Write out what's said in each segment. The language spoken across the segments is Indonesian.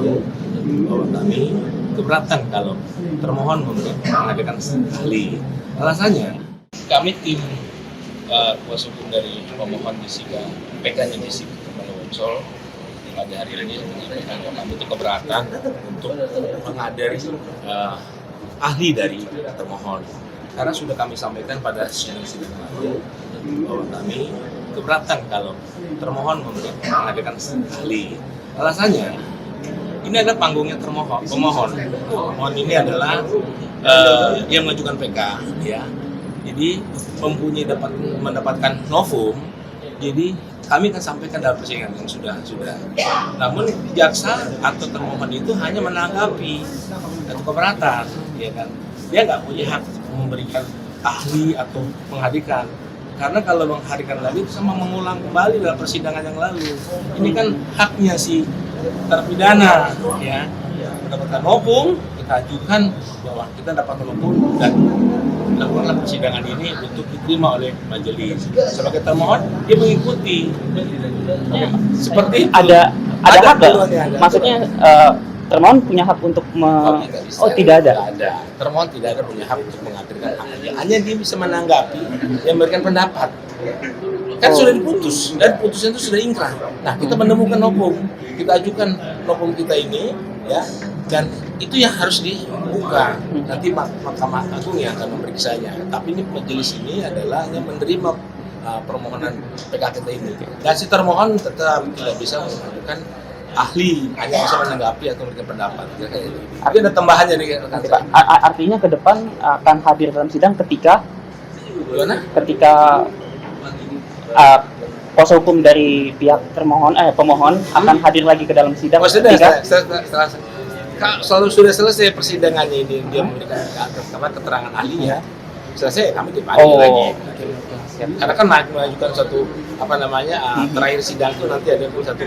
lalu bahwa kami keberatan kalau termohon mengadakan ahli. Alasannya, kami tim kuasa hukum dari pemohon Jessica, PK-nya Jessica Malawonsol pada hari ini menyampaikan bahwa kami itu keberatan untuk menghadiri ahli dari termohon. Karena sudah kami sampaikan pada sidang lalu bahwa kami keberatan kalau termohon mengadakan ahli. Alasannya, ini adalah panggungnya pemohon ini adalah yang mengajukan PK, ya. Jadi mempunyai mendapatkan novum. Jadi kami akan sampaikan dalam persidangan yang sudah. Namun jaksa atau termohon itu hanya menanggapi atau keberatan, ya kan. Dia nggak punya hak memberikan ahli atau menghadirkan. Karena kalau menghadirkan lagi itu sama mengulang kembali dalam persidangan yang lalu. Ini kan haknya si terpidana, ya, mendapatkan novum, kita ajukan bahwa kita dapat novum dan lakukanlah persidangan ini untuk diterima oleh majelis. Sebagai termohon, dia mengikuti. Seperti itu. Ada hak nggak? Maksudnya termohon punya hak untuk tidak ada. Termohon tidak ada punya hak untuk menghadirkan ahli. Hanya dia bisa menanggapi yang memberikan pendapat. Kan sudah diputus dan putusan itu sudah ingkrah. Nah, kita menemukan novum, kita ajukan novum kita ini, ya, dan itu yang harus dibuka. Nanti Mahkamah Agung yang akan memeriksanya. Tapi ini majelis ini adalah yang menerima permohonan PK kita ini. Dan si termohon tetap tidak bisa mengajukan ahli, hanya bisa menanggapi atau memberikan pendapat. Tapi ada tambahannya nih, artinya ke depan akan hadir dalam sidang ketika kuasa hukum dari pihak pemohon akan hadir lagi ke dalam sidang. Selalu sudah selesai persidangannya ini, dia memberikan keterangan ahlinya, selesai kami dipanggil lagi. Karena kan mengajukan satu terakhir sidang itu nanti ada satu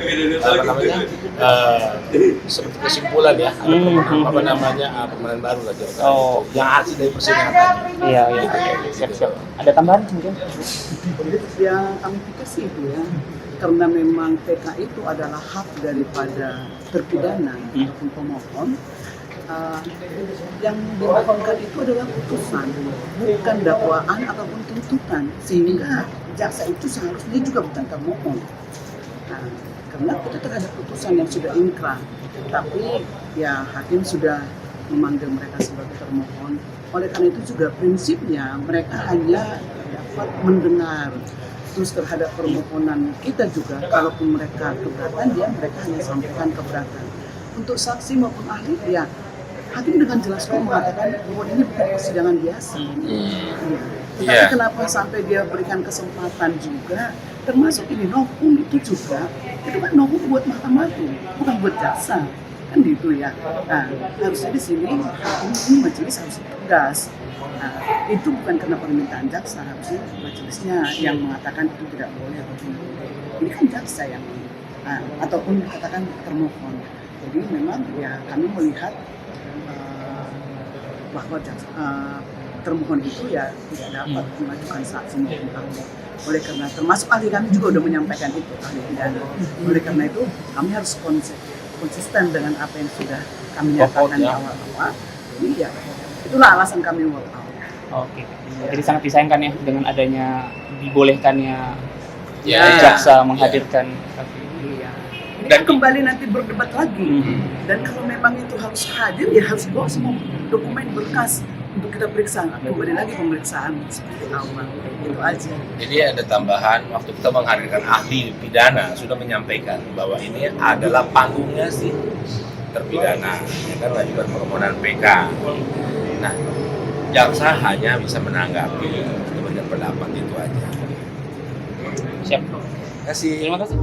seperti kesimpulan, ya, ada pemerintahan baru lagi. Yang hasil dari persidangan tadi. Iya. Siap. Ada tambahan mungkin? Yang kami pikir sih itu, ya, karena memang PK itu adalah hak daripada terpidana ataupun pemohon. Yang dimohonkan itu adalah putusan, bukan dakwaan ataupun tuntutan, sehingga jaksa itu seharusnya juga bukan termohon. Karena itu terhadap putusan yang sudah ingkrah, tapi ya hakim sudah memanggil mereka sebagai termohon. Oleh karena itu juga prinsipnya mereka hanya dapat mendengar. Terus terhadap permohonan kita juga, kalaupun mereka keberatan, mereka hanya sampaikan keberatan. Untuk saksi maupun ahli, ya hakim dengan jelas kok mengatakan bahwa ini bukan persidangan biasa. Tapi kenapa sampai dia berikan kesempatan juga, termasuk ini novum itu juga, itu kan novum buat Mahkamah Agung, bukan buat jaksa, kan gitu, ya. Nah, harusnya di sini hakim ini majelis harus tegas. Nah, itu bukan karena permintaan jaksa, harusnya majelisnya yang mengatakan itu tidak boleh atau tidak boleh. Ini kan jaksa yang ataupun katakan termohon. Jadi memang ya kami melihat bahwa termohon itu ya tidak dapat mengajukan saksi maupun ahli. Oleh karena termasuk ahli kami juga sudah menyampaikan itu, ahli pidana. Oleh karena itu kami harus konsisten dengan apa yang sudah kami nyatakan di awal-awal. Jadi ya itulah alasan kami walk out. Oke. Jadi sangat disayangkan ya dengan adanya dibolehkannya jaksa menghadirkan. Dan kembali nanti berdebat lagi. Dan kalau memang itu harus hadir, ya harus bawa semua dokumen berkas untuk kita periksa. Kembali lagi pemeriksaan seperti awal. Itu aja. Jadi ada tambahan, waktu kita menghadirkan ahli pidana sudah menyampaikan bahwa ini adalah panggungnya si terpidana, ya kan, mengajukan permohonan PK. Nah, jaksa hanya bisa menanggapi dengan pendapat itu aja. Siap. Terima kasih. Terima kasih.